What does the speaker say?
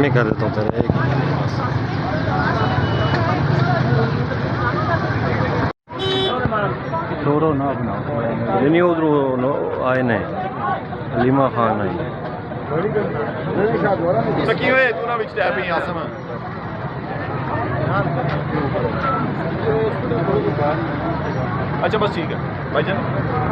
मैं कर देता हूँ तेरे छोड़ो ना अपना नहीं उधर आए नहीं लीमा खान आई सकी हुए तू ना बिच टैप ही आसम अच्छा बस ठीक है भाईजान